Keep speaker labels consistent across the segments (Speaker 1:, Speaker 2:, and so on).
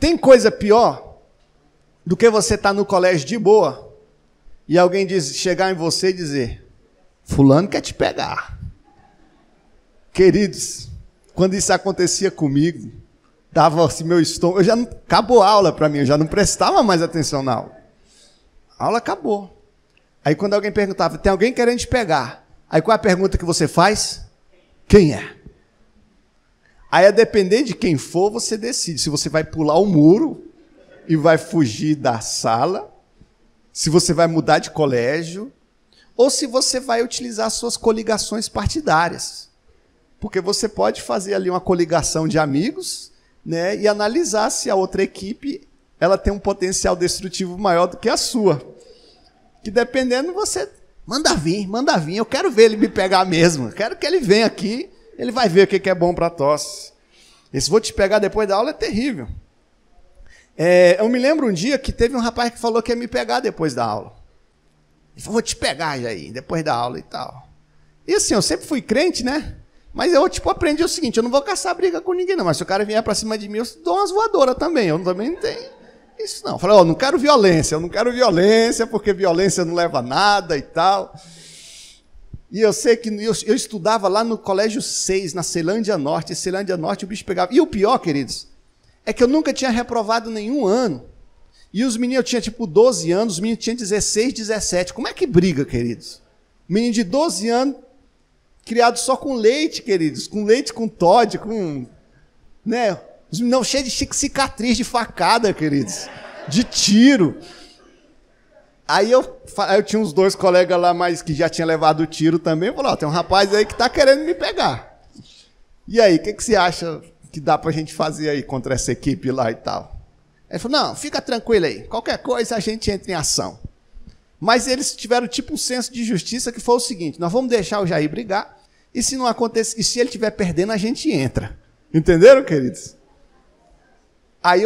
Speaker 1: Tem coisa pior do que você estar no colégio de boa e alguém chegar em você e dizer: fulano quer te pegar. Queridos, quando isso acontecia comigo, dava assim meu estômago, acabou a aula para mim, eu já não prestava mais atenção na aula. A aula acabou. Aí quando alguém perguntava: tem alguém querendo te pegar? Aí qual é a pergunta que você faz? Quem é? Aí a depender de quem for, você decide se você vai pular o muro e vai fugir da sala, se você vai mudar de colégio, ou se você vai utilizar suas coligações partidárias. Porque você pode fazer ali uma coligação de amigos, né, e analisar se a outra equipe ela tem um potencial destrutivo maior do que a sua. Que dependendo, você manda vir, eu quero ver ele me pegar mesmo, eu quero que ele venha aqui, ele vai ver o que é bom para tosse. Esse vou te pegar depois da aula é terrível. Eu me lembro um dia que teve um rapaz que falou que ia me pegar depois da aula. Ele falou: vou te pegar, Jair, depois da aula e tal. E assim, eu sempre fui crente, né? Mas eu aprendi o seguinte: eu não vou caçar briga com ninguém não, mas se o cara vier para cima de mim, eu dou umas voadoras também. Eu também não tenho isso não. Eu falei: não quero violência, porque violência não leva a nada e tal. E eu sei que eu estudava lá no Colégio 6, na Ceilândia Norte. E Ceilândia Norte o bicho pegava. E o pior, queridos, é que eu nunca tinha reprovado nenhum ano. E os meninos, eu tinha 12 anos, os meninos tinham 16, 17. Como é que briga, queridos? Menino de 12 anos, criado só com leite, queridos. Com leite, com Toddy, com... né? Os meninos cheios de cicatriz, de facada, queridos. De tiro. Aí eu tinha uns 2 colegas lá, mas que já tinham levado o tiro também. Eu falei: tem um rapaz aí que está querendo me pegar. E aí, o que você acha que dá para a gente fazer aí contra essa equipe lá e tal? Ele falou: não, fica tranquilo aí. Qualquer coisa a gente entra em ação. Mas eles tiveram um senso de justiça que foi o seguinte: nós vamos deixar o Jair brigar, e se não acontecer, e se ele estiver perdendo, a gente entra. Entenderam, queridos? Aí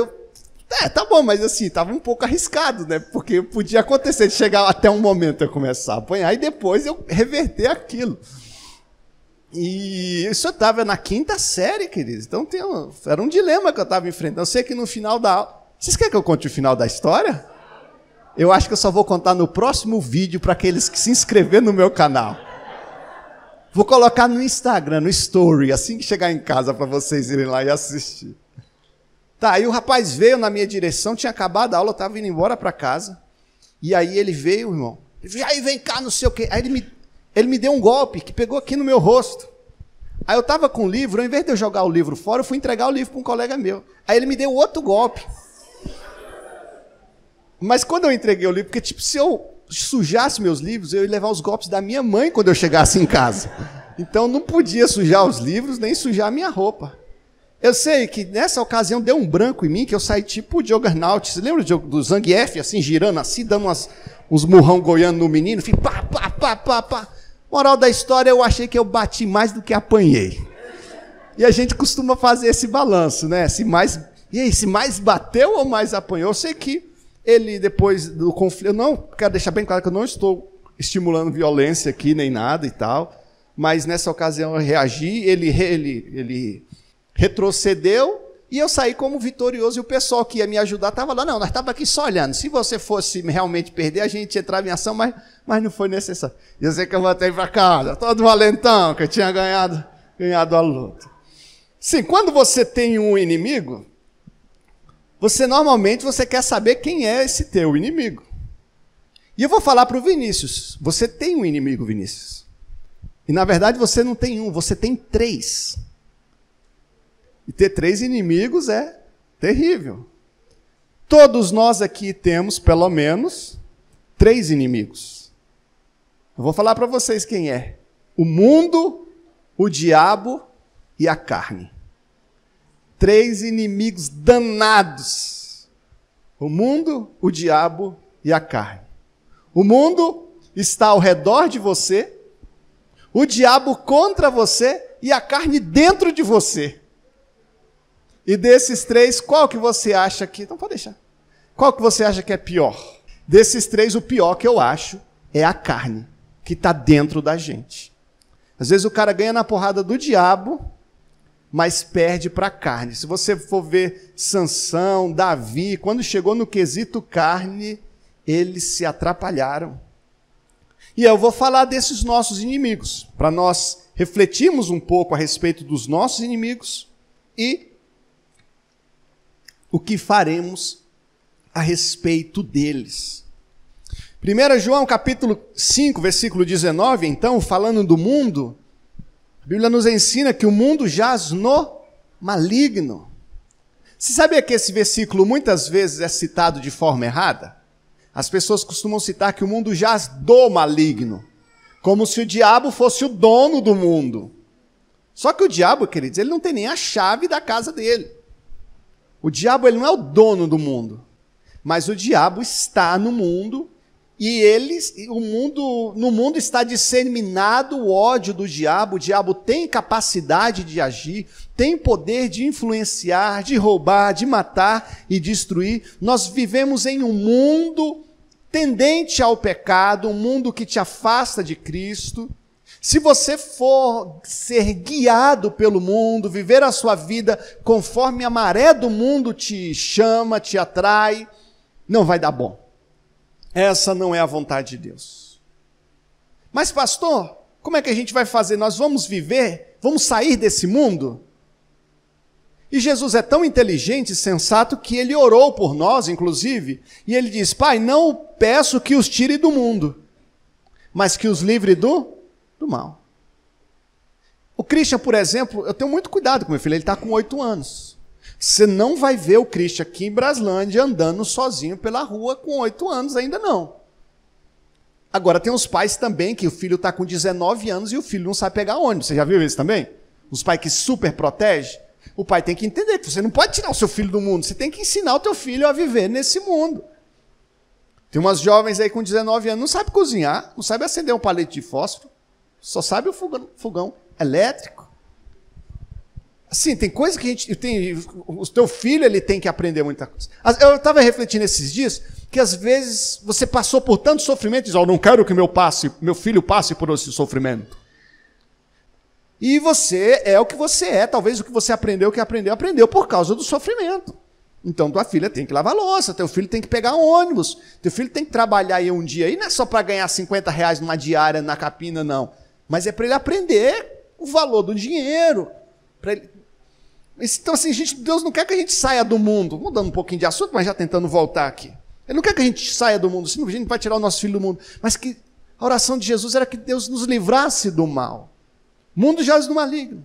Speaker 1: tá bom, mas assim, estava um pouco arriscado, né? Porque podia acontecer de chegar até um momento eu começar a apanhar e depois eu reverter aquilo. E isso eu estava na 5ª série, queridos. Então era um dilema que eu estava enfrentando. Eu sei que no final da aula... Vocês querem que eu conte o final da história? Eu acho que eu só vou contar no próximo vídeo para aqueles que se inscreveram no meu canal. Vou colocar no Instagram, no Story, assim que chegar em casa para vocês irem lá e assistir. Tá, aí o rapaz veio na minha direção, tinha acabado a aula, eu estava indo embora para casa. E aí ele veio, irmão. Ele veio: aí vem cá, não sei o quê. Aí ele me deu um golpe que pegou aqui no meu rosto. Aí eu estava com o livro, ao invés de eu jogar o livro fora, eu fui entregar o livro para um colega meu. Aí ele me deu outro golpe. Mas quando eu entreguei o livro, porque se eu sujasse meus livros, eu ia levar os golpes da minha mãe quando eu chegasse em casa. Então não podia sujar os livros, nem sujar a minha roupa. Eu sei que nessa ocasião deu um branco em mim, que eu saí tipo o Juggernaut. Você lembra do Zangief, assim, girando assim, dando uns murrão goiano no menino? Fui pá, pá, pá, pá, pá. Moral da história, eu achei que eu bati mais do que apanhei. E a gente costuma fazer esse balanço, né? Se mais bateu ou mais apanhou? Eu sei que ele, depois do conflito... Eu não quero deixar bem claro que eu não estou estimulando violência aqui, nem nada e tal. Mas nessa ocasião eu reagi, ele retrocedeu e eu saí como vitorioso. E o pessoal que ia me ajudar estava lá. Não, nós estávamos aqui só olhando. Se você fosse realmente perder, a gente entrava em ação, mas não foi necessário. E eu sei que eu voltei para casa, todo valentão, que eu tinha ganhado a luta. Sim, quando você tem um inimigo, normalmente você quer saber quem é esse teu inimigo. E eu vou falar para o Vinícius: você tem um inimigo, Vinícius. E na verdade você não tem um, você tem 3. E ter 3 inimigos é terrível. Todos nós aqui temos, pelo menos, 3 inimigos. Eu vou falar para vocês quem é: o mundo, o diabo e a carne. 3 inimigos danados. O mundo, o diabo e a carne. O mundo está ao redor de você, o diabo contra você e a carne dentro de você. E desses 3, qual que você acha que... Não, pode deixar. Qual que você acha que é pior? Desses 3, o pior que eu acho é a carne, que está dentro da gente. Às vezes o cara ganha na porrada do diabo, mas perde para a carne. Se você for ver Sansão, Davi, quando chegou no quesito carne, eles se atrapalharam. E eu vou falar desses nossos inimigos, para nós refletirmos um pouco a respeito dos nossos inimigos e o que faremos a respeito deles. 1 João capítulo 5, versículo 19, então, falando do mundo, a Bíblia nos ensina que o mundo jaz no maligno. Você sabia que esse versículo muitas vezes é citado de forma errada? As pessoas costumam citar que o mundo jaz do maligno, como se o diabo fosse o dono do mundo. Só que o diabo, queridos, ele não tem nem a chave da casa dele. O diabo, ele não é o dono do mundo, mas o diabo está no mundo e no mundo está disseminado o ódio do diabo. O diabo tem capacidade de agir, tem poder de influenciar, de roubar, de matar e destruir. Nós vivemos em um mundo tendente ao pecado, um mundo que te afasta de Cristo. Se você for ser guiado pelo mundo, viver a sua vida conforme a maré do mundo te chama, te atrai, não vai dar bom. Essa não é a vontade de Deus. Mas pastor, como é que a gente vai fazer? Nós vamos viver, vamos sair desse mundo? E Jesus é tão inteligente e sensato que ele orou por nós, inclusive, e ele diz: Pai, não peço que os tire do mundo, mas que os livre do mal. O Christian, por exemplo, eu tenho muito cuidado com meu filho, ele está com 8 anos. Você não vai ver o Christian aqui em Braslândia andando sozinho pela rua com 8 anos, ainda não. Agora tem os pais também, que o filho está com 19 anos e o filho não sabe pegar ônibus. Você já viu isso também? Os pais que super protegem. O pai tem que entender que você não pode tirar o seu filho do mundo, você tem que ensinar o teu filho a viver nesse mundo. Tem umas jovens aí com 19 anos, não sabe cozinhar, não sabe acender um palete de fósforo, só sabe o fogão elétrico. Assim, tem coisa que o teu filho ele tem que aprender muita coisa. Eu estava refletindo esses dias que às vezes você passou por tanto sofrimento e diz: eu não quero que meu filho passe por esse sofrimento. E você é o que você é, talvez o que você aprendeu por causa do sofrimento. Então tua filha tem que lavar louça, teu filho tem que pegar ônibus, teu filho tem que trabalhar aí um dia, e não é só para ganhar R$50 numa diária na capina, não. Mas é para ele aprender o valor do dinheiro. Então assim, Deus não quer que a gente saia do mundo, mudando um pouquinho de assunto, mas já tentando voltar aqui. Ele não quer que a gente saia do mundo, senão a gente não vai tirar o nosso filho do mundo. Mas que a oração de Jesus era que Deus nos livrasse do mal. O mundo jaz no maligno.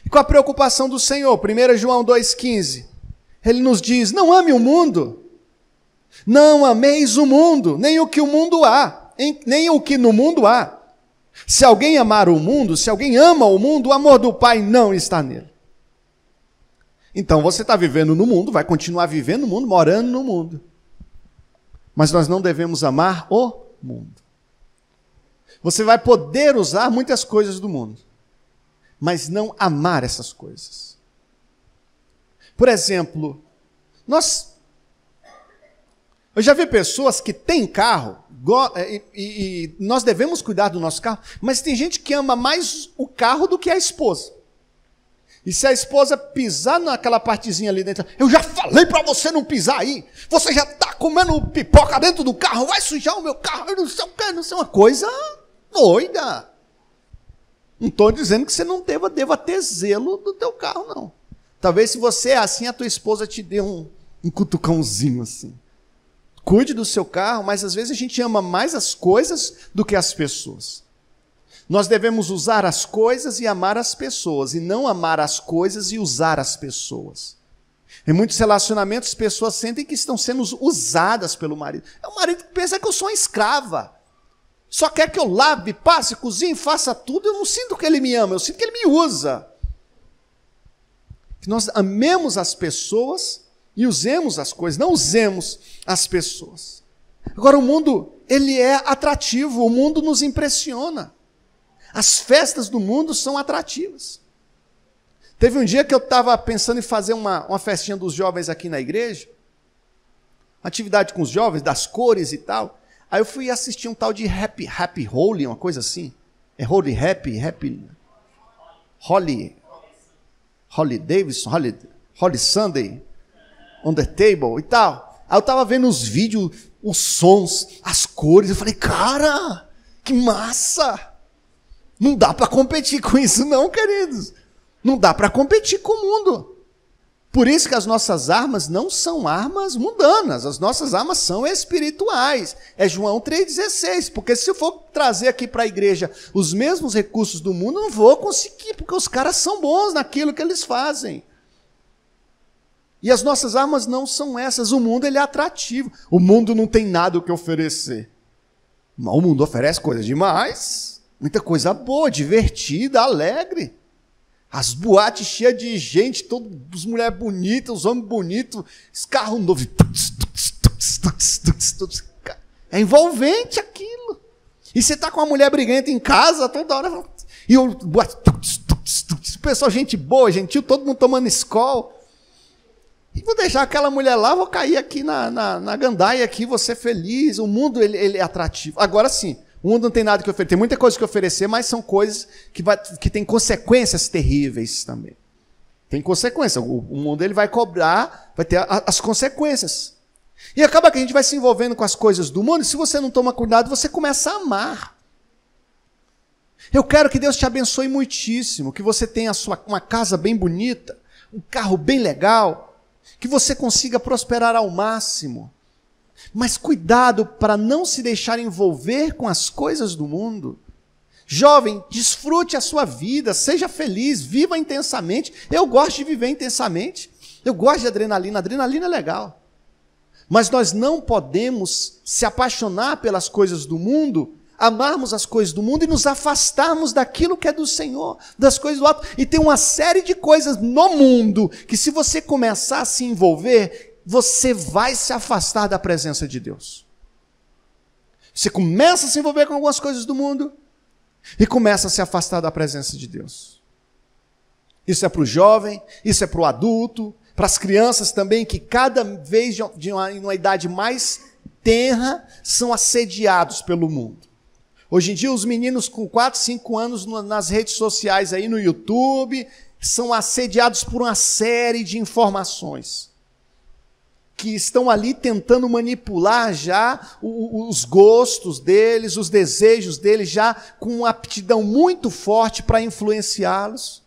Speaker 1: E com a preocupação do Senhor, 1 João 2,15, ele nos diz: não ame o mundo, não ameis o mundo, nem o que o mundo há, nem o que no mundo há. Se alguém amar o mundo, se alguém ama o mundo, o amor do Pai não está nele. Então você está vivendo no mundo, vai continuar vivendo no mundo, morando no mundo. Mas nós não devemos amar o mundo. Você vai poder usar muitas coisas do mundo, mas não amar essas coisas. Por exemplo, eu já vi pessoas que têm carro, e nós devemos cuidar do nosso carro, mas tem gente que ama mais o carro do que a esposa. E se a esposa pisar naquela partezinha ali dentro, eu já falei para você não pisar aí, você já está comendo pipoca dentro do carro, vai sujar o meu carro, eu não sei o que, não sei, uma coisa doida. Não estou dizendo que você não deva ter zelo do teu carro, não. Talvez se você é assim, a tua esposa te dê um cutucãozinho assim. Cuide do seu carro, mas às vezes a gente ama mais as coisas do que as pessoas. Nós devemos usar as coisas e amar as pessoas, e não amar as coisas e usar as pessoas. Em muitos relacionamentos, as pessoas sentem que estão sendo usadas pelo marido. É o marido que pensa que eu sou uma escrava. Só quer que eu lave, passe, cozinhe, faça tudo. Eu não sinto que ele me ama, eu sinto que ele me usa. Que nós amemos as pessoas e usemos as coisas, não usemos as pessoas. Agora, o mundo, ele é atrativo, o mundo nos impressiona. As festas do mundo são atrativas. Teve um dia que eu estava pensando em fazer uma festinha dos jovens aqui na igreja, uma atividade com os jovens, das cores e tal. Aí eu fui assistir um tal de Happy Holy, uma coisa assim. É Holy Happy, Holy. Holly Davidson, Holly Sunday, On the Table e tal. Aí eu estava vendo os vídeos, os sons, as cores, eu falei, cara, que massa! Não dá para competir com isso não, queridos. Não dá para competir com o mundo. Por isso que as nossas armas não são armas mundanas, as nossas armas são espirituais. É João 3,16, porque se eu for trazer aqui para a igreja os mesmos recursos do mundo, não vou conseguir, porque os caras são bons naquilo que eles fazem. E as nossas armas não são essas, o mundo ele é atrativo. O mundo não tem nada o que oferecer. Mas o mundo oferece coisas demais, muita coisa boa, divertida, alegre. As boates cheias de gente, todas as mulheres bonitas, os homens bonitos, os carros novos. É envolvente aquilo. E você está com uma mulher briguenta em casa, toda hora. E o pessoal, gente boa, gentil, todo mundo tomando Skol. E vou deixar aquela mulher lá, vou cair aqui na gandaia, aqui, vou ser feliz. O mundo ele é atrativo. Agora sim. O mundo não tem nada que oferecer, tem muita coisa que oferecer, mas são coisas que têm consequências terríveis também. Tem consequência, o mundo ele vai cobrar, vai ter as consequências. E acaba que a gente vai se envolvendo com as coisas do mundo, e se você não toma cuidado, você começa a amar. Eu quero que Deus te abençoe muitíssimo, que você tenha uma casa bem bonita, um carro bem legal, que você consiga prosperar ao máximo. Mas cuidado para não se deixar envolver com as coisas do mundo. Jovem, desfrute a sua vida, seja feliz, viva intensamente. Eu gosto de viver intensamente. Eu gosto de adrenalina, adrenalina é legal. Mas nós não podemos se apaixonar pelas coisas do mundo, amarmos as coisas do mundo e nos afastarmos daquilo que é do Senhor, das coisas do alto. E tem uma série de coisas no mundo que se você começar a se envolver, você vai se afastar da presença de Deus. Você começa a se envolver com algumas coisas do mundo e começa a se afastar da presença de Deus. Isso é para o jovem, isso é para o adulto, para as crianças também, que cada vez de uma idade mais tenra são assediados pelo mundo. Hoje em dia os meninos com 4, 5 anos nas redes sociais, aí no YouTube, são assediados por uma série de informações que estão ali tentando manipular já os gostos deles, os desejos deles, já com uma aptidão muito forte para influenciá-los.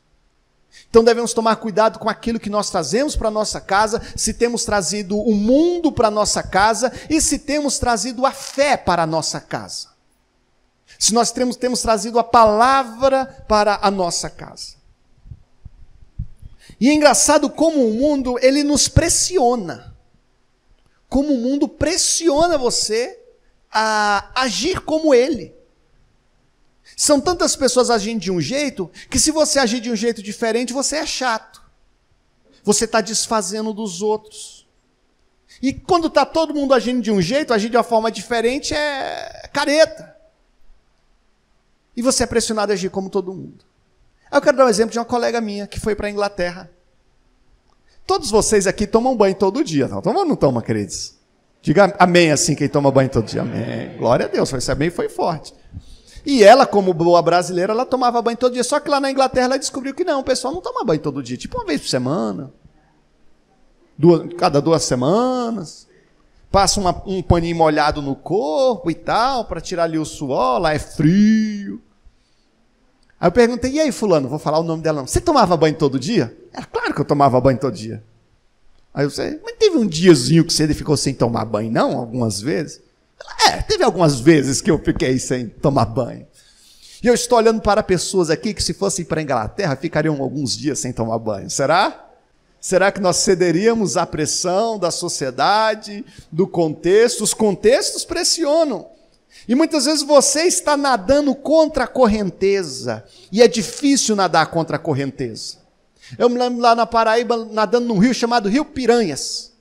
Speaker 1: Então devemos tomar cuidado com aquilo que nós trazemos para a nossa casa, se temos trazido o mundo para a nossa casa e se temos trazido a fé para a nossa casa. Se nós temos trazido a palavra para a nossa casa. E é engraçado como o mundo, ele nos pressiona. Como o mundo pressiona você a agir como ele. São tantas pessoas agindo de um jeito, que se você agir de um jeito diferente, você é chato. Você está desfazendo dos outros. E quando está todo mundo agindo de um jeito, agir de uma forma diferente é careta. E você é pressionado a agir como todo mundo. Eu quero dar um exemplo de uma colega minha que foi para a Inglaterra. Todos vocês aqui tomam banho todo dia, não tomam ou não tomam, queridos? Diga amém assim, quem toma banho todo dia. Amém. Glória a Deus, esse amém foi forte. E ela, como boa brasileira, ela tomava banho todo dia. Só que lá na Inglaterra ela descobriu que não, o pessoal não toma banho todo dia. Tipo uma vez por semana. Cada 2 semanas. Passa um paninho molhado no corpo e tal, para tirar ali o suor, lá é frio. Aí eu perguntei, e aí fulano, vou falar o nome dela não. Você tomava banho todo dia? Era claro que eu tomava banho todo dia. Aí eu sei, mas teve um diazinho que você ficou sem tomar banho, não? Algumas vezes? Teve algumas vezes que eu fiquei sem tomar banho. E eu estou olhando para pessoas aqui que se fossem para a Inglaterra, ficariam alguns dias sem tomar banho. Será? Será que nós cederíamos à pressão da sociedade, do contexto? Os contextos pressionam. E muitas vezes você está nadando contra a correnteza. E é difícil nadar contra a correnteza. Eu me lembro lá na Paraíba, nadando num rio chamado Rio Piranhas.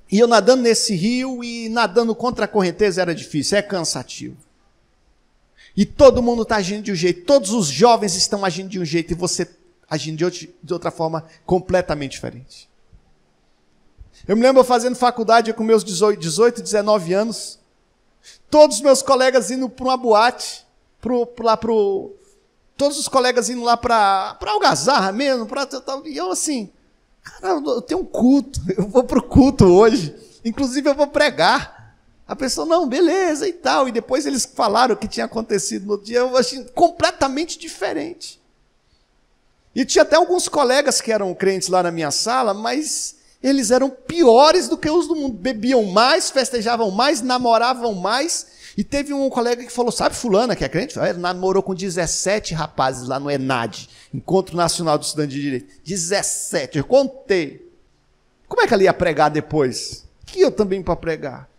Speaker 1: E eu nadando nesse rio e nadando contra a correnteza era difícil, é cansativo. E todo mundo está agindo de um jeito, todos os jovens estão agindo de um jeito e você agindo de outra forma completamente diferente. Eu me lembro fazendo faculdade com meus 18, 19 anos, todos os meus colegas indo para uma boate, lá para o Todos os colegas indo lá para algazarra mesmo, e eu assim, cara, eu tenho um culto, eu vou para o culto hoje, inclusive eu vou pregar. A pessoa, não, beleza e tal, e depois eles falaram o que tinha acontecido no outro dia, eu achei completamente diferente. E tinha até alguns colegas que eram crentes lá na minha sala, mas eles eram piores do que os do mundo, bebiam mais, festejavam mais, namoravam mais. E teve um colega que falou, sabe fulana que é crente? Ele namorou com 17 rapazes lá no ENAD, Encontro Nacional do Estudante de Direito. 17, eu contei. Como é que ela ia pregar depois? Que eu também para pregar.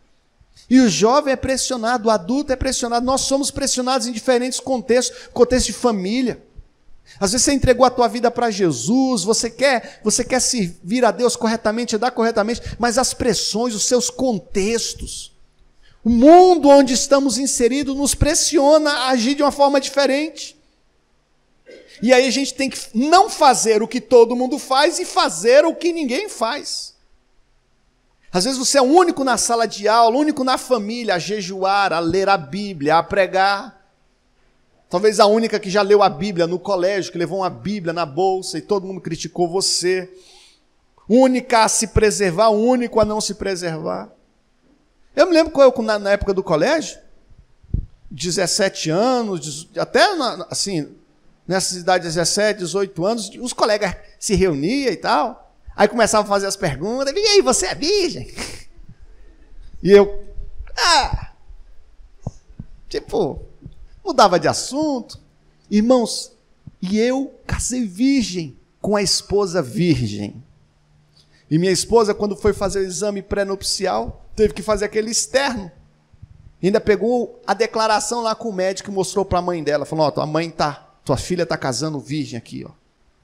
Speaker 1: E o jovem é pressionado, o adulto é pressionado, nós somos pressionados em diferentes contextos, contexto de família. Às vezes você entregou a tua vida para Jesus, você quer servir a Deus corretamente, andar corretamente, mas as pressões, os seus contextos, o mundo onde estamos inseridos nos pressiona a agir de uma forma diferente. E aí a gente tem que não fazer o que todo mundo faz e fazer o que ninguém faz. Às vezes você é o único na sala de aula, o único na família a jejuar, a ler a Bíblia, a pregar. Talvez a única que já leu a Bíblia no colégio, que levou uma Bíblia na bolsa e todo mundo criticou você. Única a se preservar, o único a não se preservar. Eu me lembro que na época do colégio, 17 anos, até assim, nessa idade de 17, 18 anos, os colegas se reuniam e tal, aí começavam a fazer as perguntas, e aí, você é virgem? E eu, mudava de assunto. Irmãos, e eu casei virgem com a esposa virgem. E minha esposa, quando foi fazer o exame pré-nupcial, teve que fazer aquele externo. Ainda pegou a declaração lá com o médico e mostrou para a mãe dela. Falou, tua filha está casando virgem aqui, ó,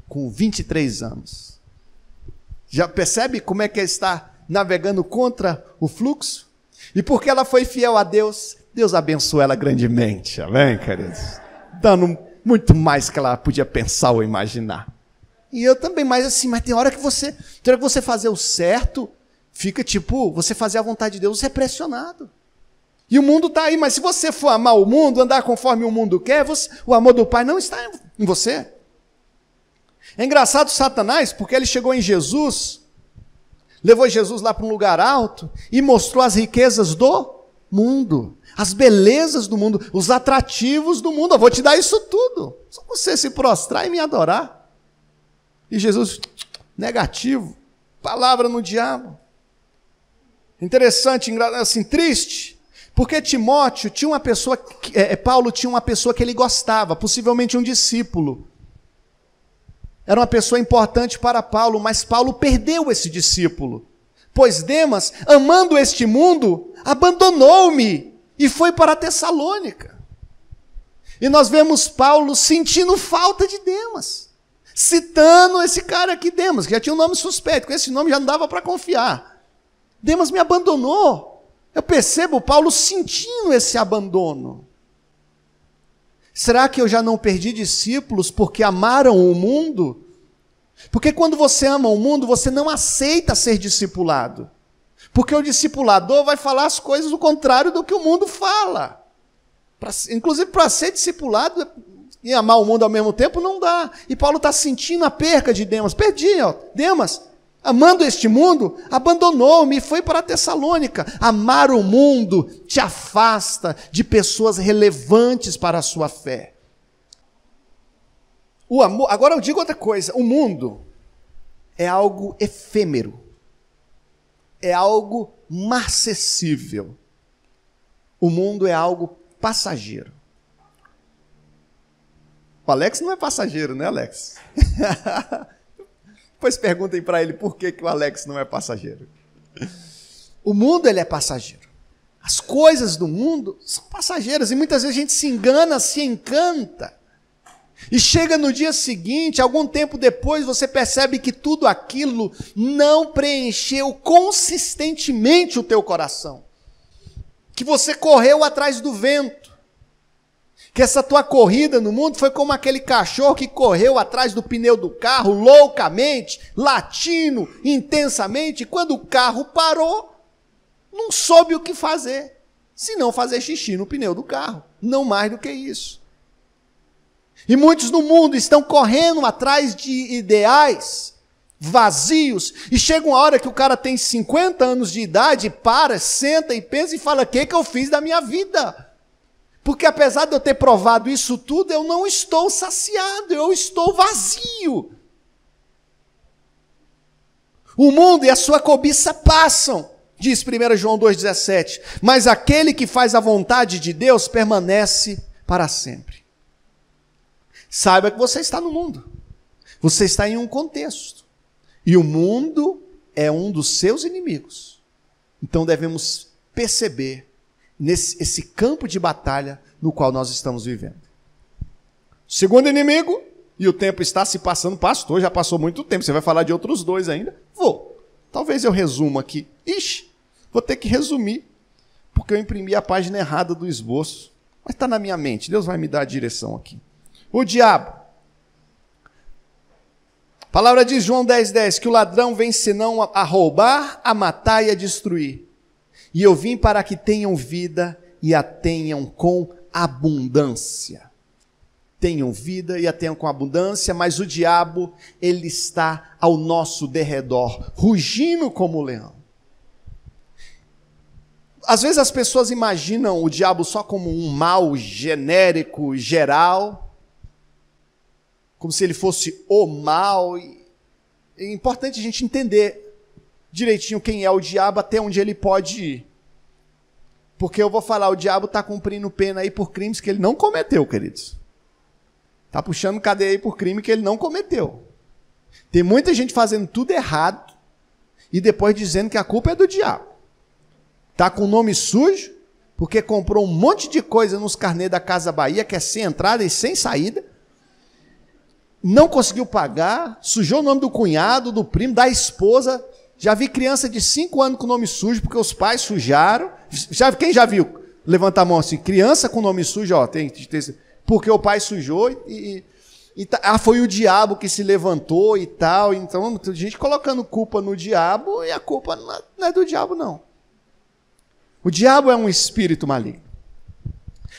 Speaker 1: com 23 anos. Já percebe como é que ela está navegando contra o fluxo? E porque ela foi fiel a Deus, Deus abençoou ela grandemente. Amém, queridos? Dando muito mais que ela podia pensar ou imaginar. E eu também, mas tem hora que você fazer o certo, fica você fazer a vontade de Deus, você é pressionado. E o mundo está aí, mas se você for amar o mundo, andar conforme o mundo quer, o amor do Pai não está em você. É engraçado Satanás, porque ele chegou em Jesus, levou Jesus lá para um lugar alto e mostrou as riquezas do mundo, as belezas do mundo, os atrativos do mundo. Eu vou te dar isso tudo, só você se prostrar e me adorar. E Jesus, negativo, palavra no diabo. Interessante, assim, triste, porque Timóteo tinha uma pessoa, Paulo tinha uma pessoa que ele gostava, possivelmente um discípulo. Era uma pessoa importante para Paulo, mas Paulo perdeu esse discípulo. Pois Demas, amando este mundo, abandonou-me e foi para Tessalônica. E nós vemos Paulo sentindo falta de Demas, citando esse cara aqui, Demas, que já tinha um nome suspeito, com esse nome já não dava para confiar. Demas me abandonou. Eu percebo Paulo sentindo esse abandono. Será que eu já não perdi discípulos porque amaram o mundo? Porque quando você ama o mundo, você não aceita ser discipulado. Porque o discipulador vai falar as coisas do contrário do que o mundo fala. Inclusive, para ser discipulado e amar o mundo ao mesmo tempo, não dá. E Paulo está sentindo a perca de Demas. Perdi, ó. Demas, amando este mundo, abandonou-me e foi para Tessalônica. Amar o mundo te afasta de pessoas relevantes para a sua fé. O amor, agora eu digo outra coisa, o mundo é algo efêmero, é algo marcessível. O mundo é algo passageiro. O Alex não é passageiro, né, Alex? Depois perguntem para ele por que o Alex não é passageiro. O mundo, ele é passageiro. As coisas do mundo são passageiras e muitas vezes a gente se engana, se encanta. E chega no dia seguinte, algum tempo depois, você percebe que tudo aquilo não preencheu consistentemente o teu coração. Que você correu atrás do vento. Que essa tua corrida no mundo foi como aquele cachorro que correu atrás do pneu do carro, loucamente, latindo intensamente, e quando o carro parou, não soube o que fazer, se não fazer xixi no pneu do carro. Não mais do que isso. E muitos no mundo estão correndo atrás de ideais vazios. E chega uma hora que o cara tem 50 anos de idade, para, senta e pensa e fala: o que eu fiz da minha vida? Porque apesar de eu ter provado isso tudo, eu não estou saciado, eu estou vazio. O mundo e a sua cobiça passam, diz 1 João 2,17. Mas aquele que faz a vontade de Deus permanece para sempre. Saiba que você está no mundo. Você está em um contexto. E o mundo é um dos seus inimigos. Então devemos perceber esse campo de batalha no qual nós estamos vivendo. Segundo inimigo, e o tempo está se passando, pastor, já passou muito tempo, você vai falar de outros dois ainda? Vou. Talvez eu resuma aqui. Ixi, vou ter que resumir, porque eu imprimi a página errada do esboço. Mas está na minha mente, Deus vai me dar a direção aqui. O diabo. A palavra diz, João 10,10, que o ladrão vem senão a roubar, a matar e a destruir. E eu vim para que tenham vida e a tenham com abundância. Tenham vida e a tenham com abundância, mas o diabo, ele está ao nosso derredor, rugindo como leão. Às vezes as pessoas imaginam o diabo só como um mal genérico, geral, como se ele fosse o mal. É importante a gente entender direitinho quem é o diabo, até onde ele pode ir. Porque eu vou falar, o diabo está cumprindo pena aí por crimes que ele não cometeu, queridos. Está puxando cadeia aí por crime que ele não cometeu. Tem muita gente fazendo tudo errado e depois dizendo que a culpa é do diabo. Está com o nome sujo porque comprou um monte de coisa nos carnês da Casa Bahia que é sem entrada e sem saída. Não conseguiu pagar, sujou o nome do cunhado, do primo, da esposa. Já vi criança de 5 anos com nome sujo porque os pais sujaram. Quem já viu? Levanta a mão assim. Criança com nome sujo, ó, tem porque o pai sujou foi o diabo que se levantou e tal. Então, a gente colocando culpa no diabo e a culpa não é do diabo, não. O diabo é um espírito maligno.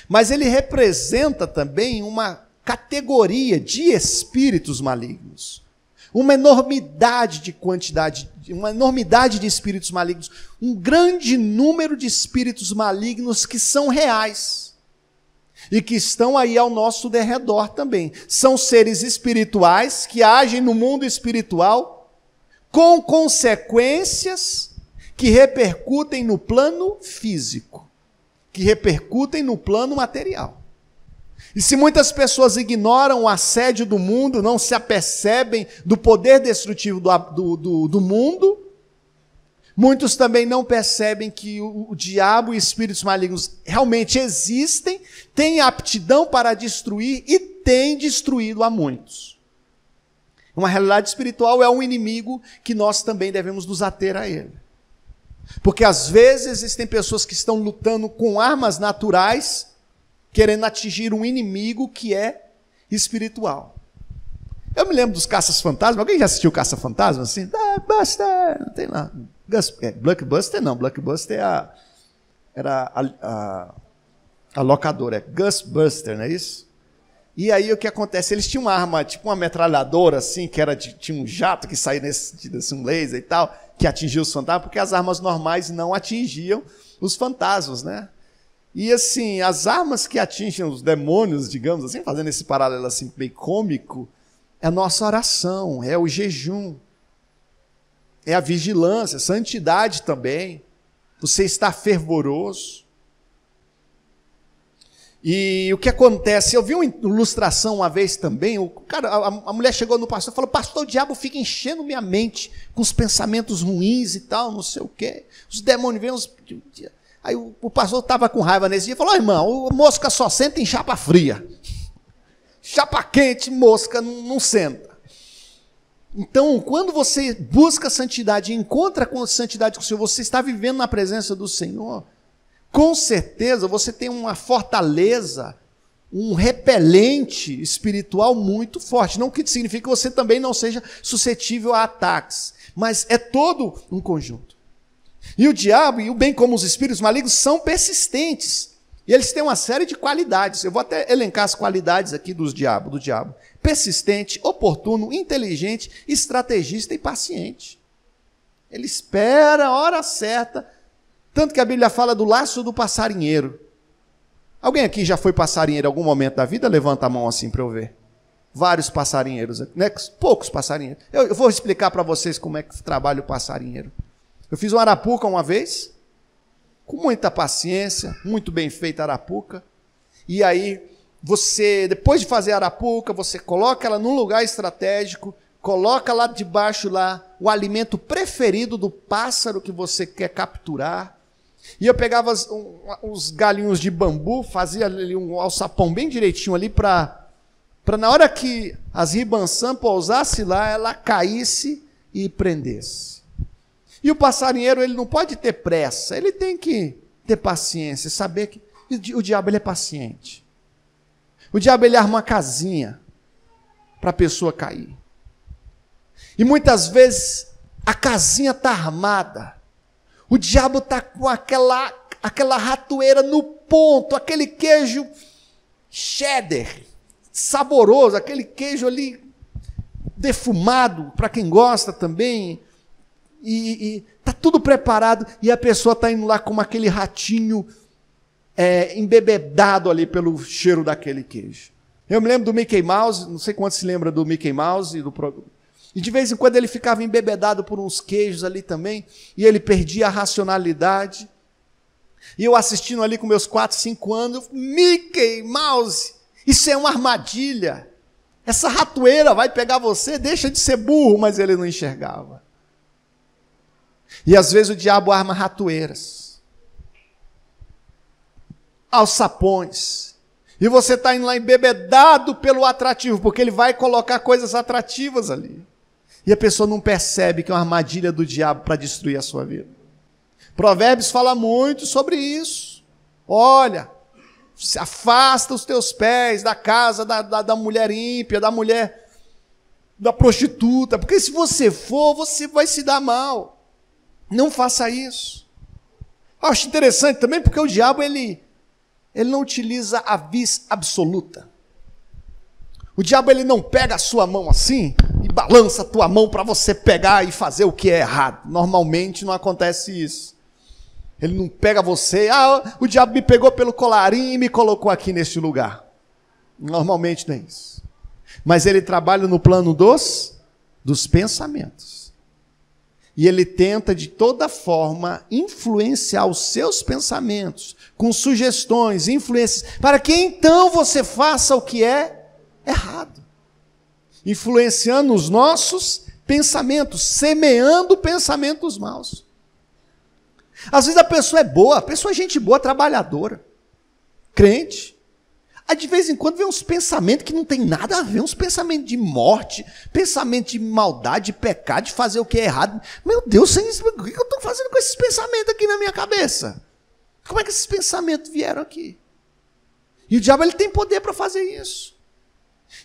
Speaker 1: Mas ele representa também uma categoria de espíritos malignos. Uma enormidade de quantidade, uma enormidade de espíritos malignos. Um grande número de espíritos malignos que são reais. E que estão aí ao nosso derredor também. São seres espirituais que agem no mundo espiritual com consequências que repercutem no plano físico, que repercutem no plano material. E se muitas pessoas ignoram o assédio do mundo, não se apercebem do poder destrutivo do mundo, muitos também não percebem que o diabo e espíritos malignos realmente existem, têm aptidão para destruir e têm destruído a muitos. Uma realidade espiritual é um inimigo que nós também devemos nos ater a ele. Porque às vezes existem pessoas que estão lutando com armas naturais, querendo atingir um inimigo que é espiritual. Eu me lembro dos Caças-Fantasmas. Alguém já assistiu Caça-Fantasma? Assim? Buster! Não tem lá. Blockbuster não. Blockbuster era a locadora. É Ghostbuster, não é isso? E aí o que acontece? Eles tinham uma arma, tipo uma metralhadora, assim, que tinha um jato que saía um laser e tal, que atingia os fantasmas, porque as armas normais não atingiam os fantasmas, né? E assim, as armas que atingem os demônios, digamos assim, fazendo esse paralelo assim bem cômico, é a nossa oração, é o jejum, é a vigilância, santidade também. Você está fervoroso. E o que acontece? Eu vi uma ilustração uma vez também. A mulher chegou no pastor e falou: pastor, o diabo fica enchendo minha mente com os pensamentos ruins e tal, não sei o quê. Os demônios vêm. Aí o pastor estava com raiva nesse dia e falou: irmão, mosca só senta em chapa fria. Chapa quente, mosca não senta. Então, quando você busca santidade e encontra com santidade com o Senhor, você está vivendo na presença do Senhor, com certeza você tem uma fortaleza, um repelente espiritual muito forte. Não que significa que você também não seja suscetível a ataques, mas é todo um conjunto. E o diabo, e bem como os espíritos malignos, são persistentes. E eles têm uma série de qualidades. Eu vou até elencar as qualidades aqui do diabo. Persistente, oportuno, inteligente, estrategista e paciente. Ele espera a hora certa. Tanto que a Bíblia fala do laço do passarinheiro. Alguém aqui já foi passarinheiro em algum momento da vida? Levanta a mão assim para eu ver. Vários passarinheiros, né? Poucos passarinheiros. Eu vou explicar para vocês como é que trabalha o passarinheiro. Eu fiz uma arapuca uma vez, com muita paciência, muito bem feita a arapuca. E aí, você, depois de fazer a arapuca, você coloca ela num lugar estratégico, coloca lá debaixo o alimento preferido do pássaro que você quer capturar. E eu pegava uns galinhos de bambu, fazia ali um alçapão bem direitinho ali para na hora que as ribançãs pousassem lá, ela caísse e prendesse. E o passarinheiro, ele não pode ter pressa, ele tem que ter paciência, saber que o diabo ele é paciente. O diabo ele arma uma casinha para a pessoa cair. E muitas vezes a casinha está armada. O diabo está com aquela ratoeira no ponto, aquele queijo cheddar, saboroso, aquele queijo ali defumado, para quem gosta também, e está tudo preparado, e a pessoa está indo lá como aquele ratinho embebedado ali pelo cheiro daquele queijo. Eu me lembro do Mickey Mouse, não sei quantos se lembra do Mickey Mouse, e de vez em quando ele ficava embebedado por uns queijos ali também, e ele perdia a racionalidade, e eu assistindo ali com meus 4, 5 anos, Mickey Mouse, isso é uma armadilha. Essa ratoeira vai pegar você, deixa de ser burro, mas ele não enxergava. E às vezes o diabo arma ratoeiras, alçapões, e você está indo lá embebedado pelo atrativo, porque ele vai colocar coisas atrativas ali. E a pessoa não percebe que é uma armadilha do diabo para destruir a sua vida. Provérbios fala muito sobre isso. Olha, se afasta os teus pés da casa da mulher ímpia, da prostituta, porque se você for, você vai se dar mal. Não faça isso. Eu acho interessante também porque o diabo ele não utiliza a vis absoluta. O diabo ele não pega a sua mão assim e balança a tua mão para você pegar e fazer o que é errado. Normalmente não acontece isso. Ele não pega você, o diabo me pegou pelo colarinho e me colocou aqui neste lugar. Normalmente não é isso. Mas ele trabalha no plano dos pensamentos. E ele tenta de toda forma influenciar os seus pensamentos, com sugestões, influências, para que então você faça o que é errado. Influenciando os nossos pensamentos, semeando pensamentos maus. Às vezes a pessoa é boa, a pessoa é gente boa, trabalhadora, crente. Aí de vez em quando vem uns pensamentos que não tem nada a ver, uns pensamentos de morte, pensamento de maldade, de pecado, de fazer o que é errado. Meu Deus, o que eu estou fazendo com esses pensamentos aqui na minha cabeça? Como é que esses pensamentos vieram aqui? E o diabo ele tem poder para fazer isso.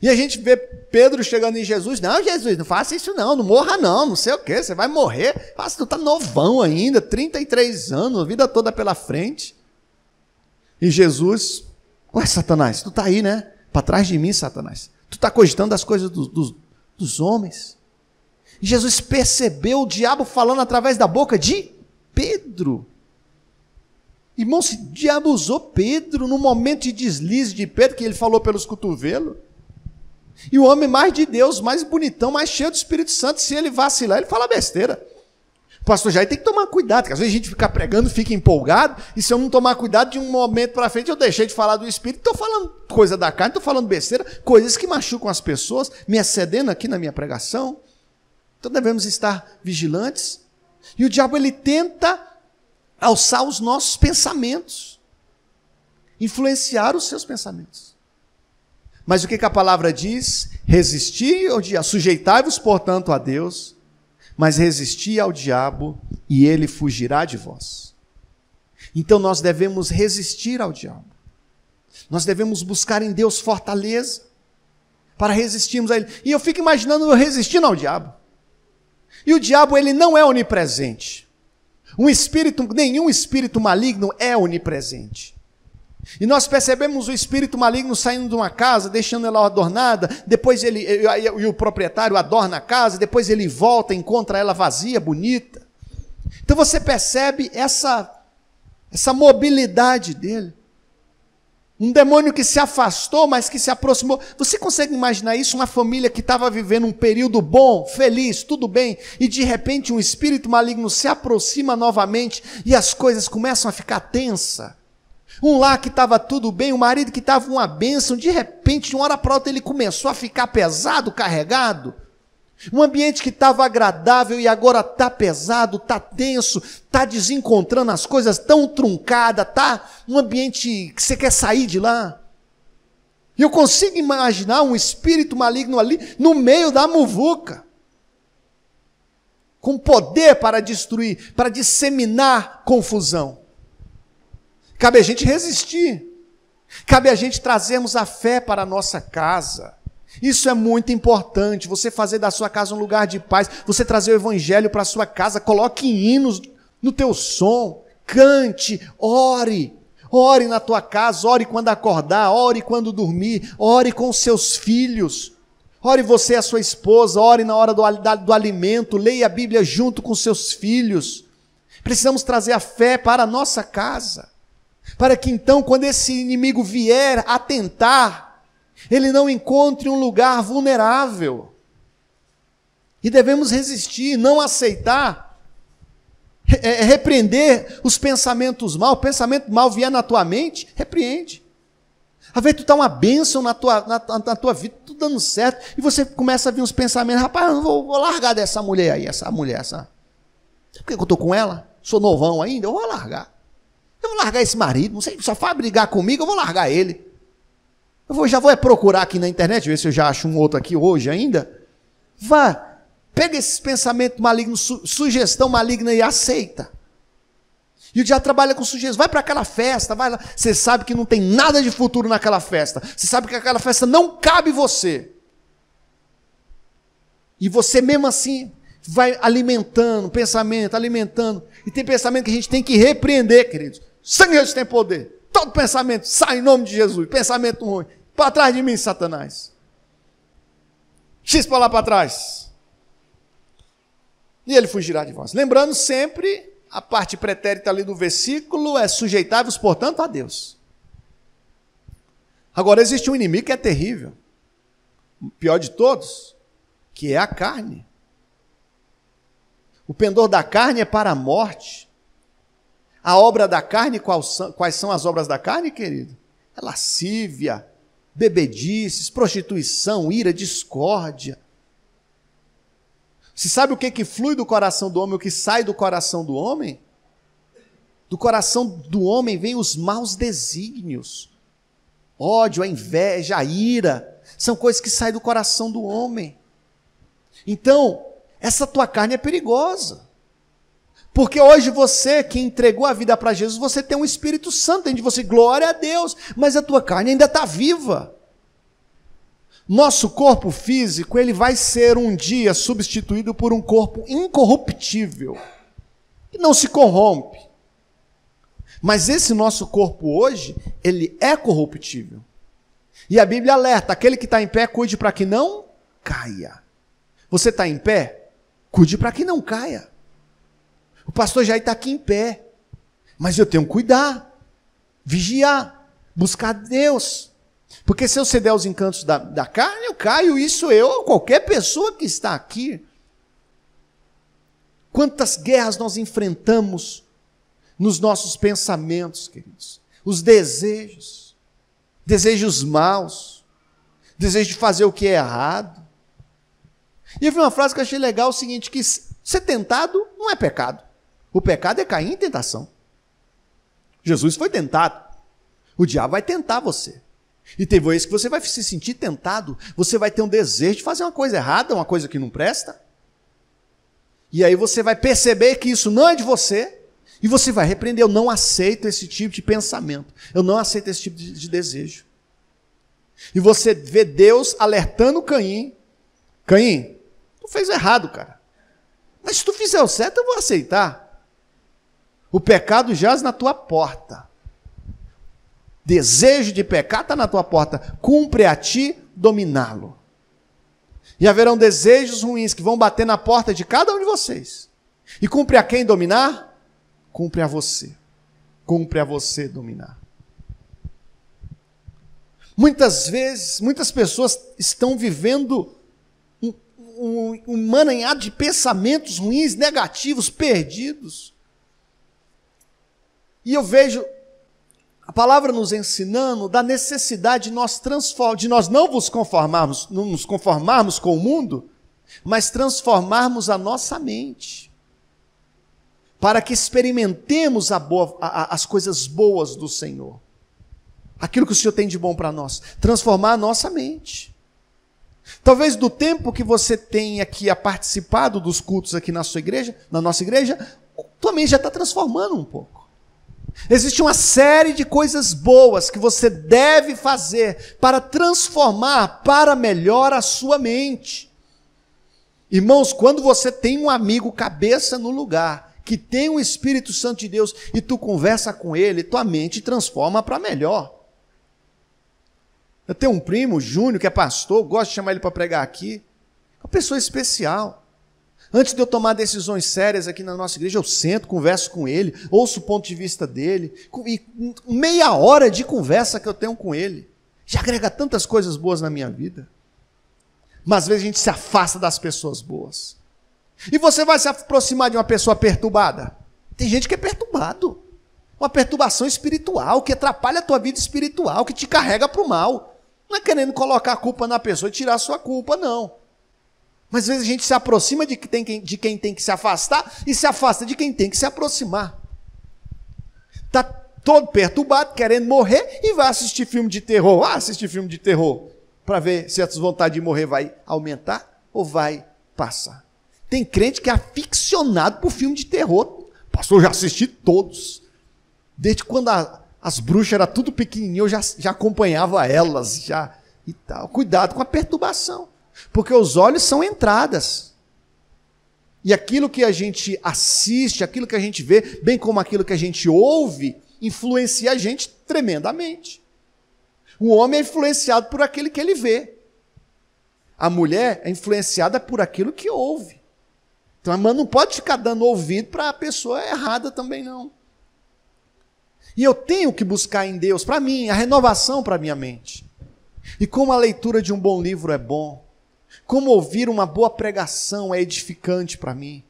Speaker 1: E a gente vê Pedro chegando em Jesus, não, Jesus, não faça isso não morra não sei o quê, você vai morrer, tu está novão ainda, 33 anos, a vida toda pela frente. E Jesus, ué Satanás, tu está aí, né? Para trás de mim, Satanás. Tu está cogitando as coisas dos homens. E Jesus percebeu o diabo falando através da boca de Pedro. Irmão, se o diabo usou Pedro no momento de deslize de Pedro, que ele falou pelos cotovelos, e o homem mais de Deus, mais bonitão, mais cheio do Espírito Santo, se ele vacilar, ele fala besteira. O pastor Jair tem que tomar cuidado, porque às vezes a gente fica pregando, fica empolgado, e se eu não tomar cuidado, de um momento para frente eu deixei de falar do Espírito, estou falando coisa da carne, estou falando besteira, coisas que machucam as pessoas, me excedendo aqui na minha pregação. Então devemos estar vigilantes. E o diabo ele tenta alçar os nossos pensamentos, influenciar os seus pensamentos. Mas o que a palavra diz? Resisti ao diabo, sujeitai-vos, portanto, a Deus, mas resisti ao diabo e ele fugirá de vós. Então nós devemos resistir ao diabo. Nós devemos buscar em Deus fortaleza para resistirmos a ele. E eu fico imaginando eu resistindo ao diabo. E o diabo ele não é onipresente. Nenhum espírito maligno é onipresente. E nós percebemos o espírito maligno saindo de uma casa, deixando ela adornada, depois e o proprietário adorna a casa, depois ele volta, encontra ela vazia, bonita. Então você percebe essa mobilidade dele. Um demônio que se afastou, mas que se aproximou. Você consegue imaginar isso? Uma família que estava vivendo um período bom, feliz, tudo bem, e de repente um espírito maligno se aproxima novamente e as coisas começam a ficar tensas. Um lar que estava tudo bem, um marido que estava uma bênção, de repente, de uma hora para outra, ele começou a ficar pesado, carregado. Um ambiente que estava agradável e agora está pesado, está tenso, está desencontrando as coisas, tão truncada, está um ambiente que você quer sair de lá. E eu consigo imaginar um espírito maligno ali no meio da muvuca, com poder para destruir, para disseminar confusão. Cabe a gente resistir, cabe a gente trazermos a fé para a nossa casa. Isso é muito importante, você fazer da sua casa um lugar de paz, você trazer o evangelho para a sua casa, coloque hinos no teu som, cante, ore na tua casa, ore quando acordar, ore quando dormir, ore com os seus filhos, ore você e a sua esposa, ore na hora do alimento, leia a Bíblia junto com seus filhos. Precisamos trazer a fé para a nossa casa, para que então, quando esse inimigo vier a tentar, ele não encontre um lugar vulnerável. E devemos resistir, não aceitar, repreender os pensamentos maus. O pensamento mau vier na tua mente, repreende. Às vezes tu está uma bênção na tua vida, tudo dando certo, e você começa a vir uns pensamentos, rapaz, eu não vou largar dessa mulher aí, essa mulher. Sabe por que eu estou com ela? Sou novão ainda, eu vou largar. Eu vou largar esse marido, não sei, só faz brigar comigo, eu vou largar ele. Já vou procurar aqui na internet, ver se eu já acho um outro aqui hoje ainda. Pega esses pensamentos malignos, sugestão maligna e aceita. E o diabo trabalha com sugestão. Vai para aquela festa, vai lá. Você sabe que não tem nada de futuro naquela festa. Você sabe que aquela festa não cabe você. E você mesmo assim vai alimentando pensamento, alimentando. E tem pensamento que a gente tem que repreender, queridos. Sangue de Deus tem poder. Todo pensamento sai em nome de Jesus. Pensamento ruim. Para trás de mim, Satanás. X para lá para trás. E ele fugirá de vós. Lembrando sempre, a parte pretérita ali do versículo é sujeitai-vos, portanto, a Deus. Agora, existe um inimigo que é terrível. O pior de todos, que é a carne. O pendor da carne é para a morte. A obra da carne, quais são as obras da carne, querido? É lascívia, bebedices, prostituição, ira, discórdia. Você sabe o que flui do coração do homem, o que sai do coração do homem? Do coração do homem vem os maus desígnios. Ódio, a inveja, a ira, são coisas que saem do coração do homem. Então, essa tua carne é perigosa. Porque hoje você que entregou a vida para Jesus, você tem um Espírito Santo dentro de você, glória a Deus, mas a tua carne ainda está viva. Nosso corpo físico, ele vai ser um dia substituído por um corpo incorruptível, que não se corrompe. Mas esse nosso corpo hoje, ele é corruptível. E a Bíblia alerta, aquele que está em pé, cuide para que não caia. Você está em pé? Cuide para que não caia. O pastor Jair está aqui em pé, mas eu tenho que cuidar, vigiar, buscar Deus, porque se eu ceder aos encantos da carne, eu caio, isso eu, qualquer pessoa que está aqui. Quantas guerras nós enfrentamos nos nossos pensamentos, queridos, os desejos maus, desejo de fazer o que é errado. E eu vi uma frase que eu achei legal, o seguinte, que ser tentado não é pecado. O pecado é cair em tentação. Jesus foi tentado. O diabo vai tentar você. E tem vezes que você vai se sentir tentado. Você vai ter um desejo de fazer uma coisa errada, uma coisa que não presta. E aí você vai perceber que isso não é de você. E você vai repreender. Eu não aceito esse tipo de pensamento. Eu não aceito esse tipo de desejo. E você vê Deus alertando Caim. Caim, tu fez errado, cara. Mas se tu fizer o certo, eu vou aceitar. O pecado jaz na tua porta. desejo de pecar está na tua porta. Cumpre a ti dominá-lo. E haverão desejos ruins que vão bater na porta de cada um de vocês. E cumpre a quem dominar? Cumpre a você. Cumpre a você dominar. Muitas vezes, muitas pessoas estão vivendo um emaranhado de pensamentos ruins, negativos, perdidos. E eu vejo a palavra nos ensinando da necessidade de nós não nos conformarmos com o mundo, mas transformarmos a nossa mente, para que experimentemos as coisas boas do Senhor. Aquilo que o Senhor tem de bom para nós. Transformar a nossa mente. Talvez do tempo que você tenha aqui participado dos cultos aqui na sua igreja, na nossa igreja, tua mente já está transformando um pouco. Existe uma série de coisas boas que você deve fazer para transformar para melhor a sua mente. Irmãos, quando você tem um amigo cabeça no lugar, que tem o Espírito Santo de Deus, e tu conversa com ele, tua mente transforma para melhor. Eu tenho um primo, Júnior, que é pastor, gosto de chamar ele para pregar aqui. É uma pessoa especial. Antes de eu tomar decisões sérias aqui na nossa igreja, eu sento, converso com ele, ouço o ponto de vista dele. E meia hora de conversa que eu tenho com ele já agrega tantas coisas boas na minha vida. Mas às vezes a gente se afasta das pessoas boas. E você vai se aproximar de uma pessoa perturbada? Tem gente que é perturbado. Uma perturbação espiritual, que atrapalha a tua vida espiritual, que te carrega para o mal. Não é querendo colocar a culpa na pessoa e tirar a sua culpa, não. Mas às vezes a gente se aproxima de quem tem que se afastar e se afasta de quem tem que se aproximar. Está todo perturbado, querendo morrer e vai assistir filme de terror. Assistir filme de terror para ver se a vontade de morrer vai aumentar ou vai passar. Tem crente que é aficionado por filme de terror. Pastor, eu já assisti todos. Desde quando as bruxas eram tudo pequenininho, eu já acompanhava elas, e tal. Cuidado com a perturbação, porque os olhos são entradas. E aquilo que a gente assiste, aquilo que a gente vê, bem como aquilo que a gente ouve, influencia a gente tremendamente. O homem é influenciado por aquilo que ele vê. A mulher é influenciada por aquilo que ouve. Então a mãe não pode ficar dando ouvido para a pessoa errada também, não. E eu tenho que buscar em Deus, para mim, a renovação para a minha mente. E como a leitura de um bom livro é bom, como ouvir uma boa pregação é edificante para mim,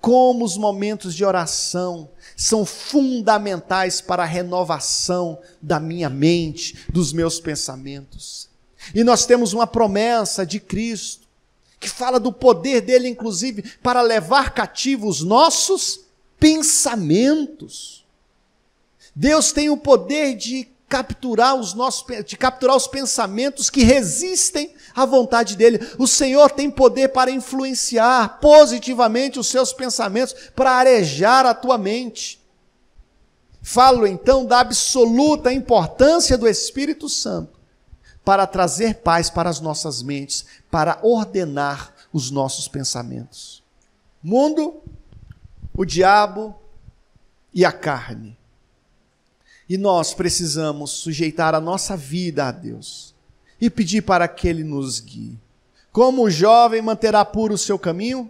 Speaker 1: como os momentos de oração são fundamentais para a renovação da minha mente, dos meus pensamentos. E nós temos uma promessa de Cristo, que fala do poder dele, inclusive, para levar cativos nossos pensamentos. Deus tem o poder de capturar os pensamentos que resistem à vontade dele. O Senhor tem poder para influenciar positivamente os seus pensamentos, para arejar a tua mente. Falo então da absoluta importância do Espírito Santo para trazer paz para as nossas mentes, para ordenar os nossos pensamentos. O mundo, o diabo e a carne. E nós precisamos sujeitar a nossa vida a Deus e pedir para que Ele nos guie. Como o jovem manterá puro o seu caminho?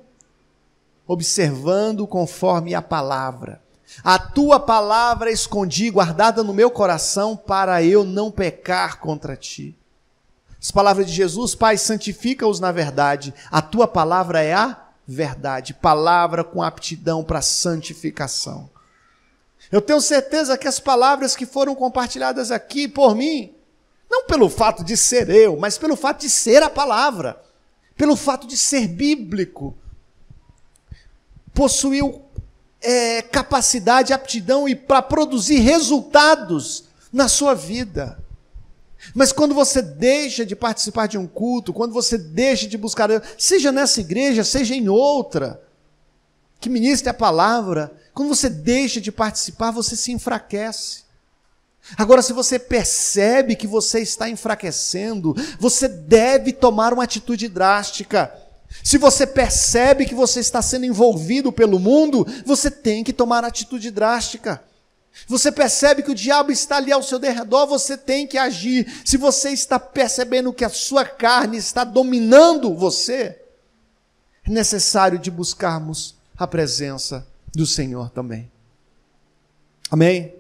Speaker 1: Observando conforme a palavra. A tua palavra escondi, guardada no meu coração, para eu não pecar contra ti. As palavras de Jesus: Pai, santifica-os na verdade. A tua palavra é a verdade. Palavra com aptidão para santificação. Eu tenho certeza que as palavras que foram compartilhadas aqui por mim, não pelo fato de ser eu, mas pelo fato de ser a palavra, pelo fato de ser bíblico, possuiu capacidade, aptidão e para produzir resultados na sua vida. Mas quando você deixa de participar de um culto, quando você deixa de buscar, seja nessa igreja, seja em outra, que ministre a palavra, quando você deixa de participar, você se enfraquece. Agora, se você percebe que você está enfraquecendo, você deve tomar uma atitude drástica. Se você percebe que você está sendo envolvido pelo mundo, você tem que tomar atitude drástica. Você percebe que o diabo está ali ao seu derredor, você tem que agir. Se você está percebendo que a sua carne está dominando você, é necessário de buscarmos a presença do Senhor também. Amém?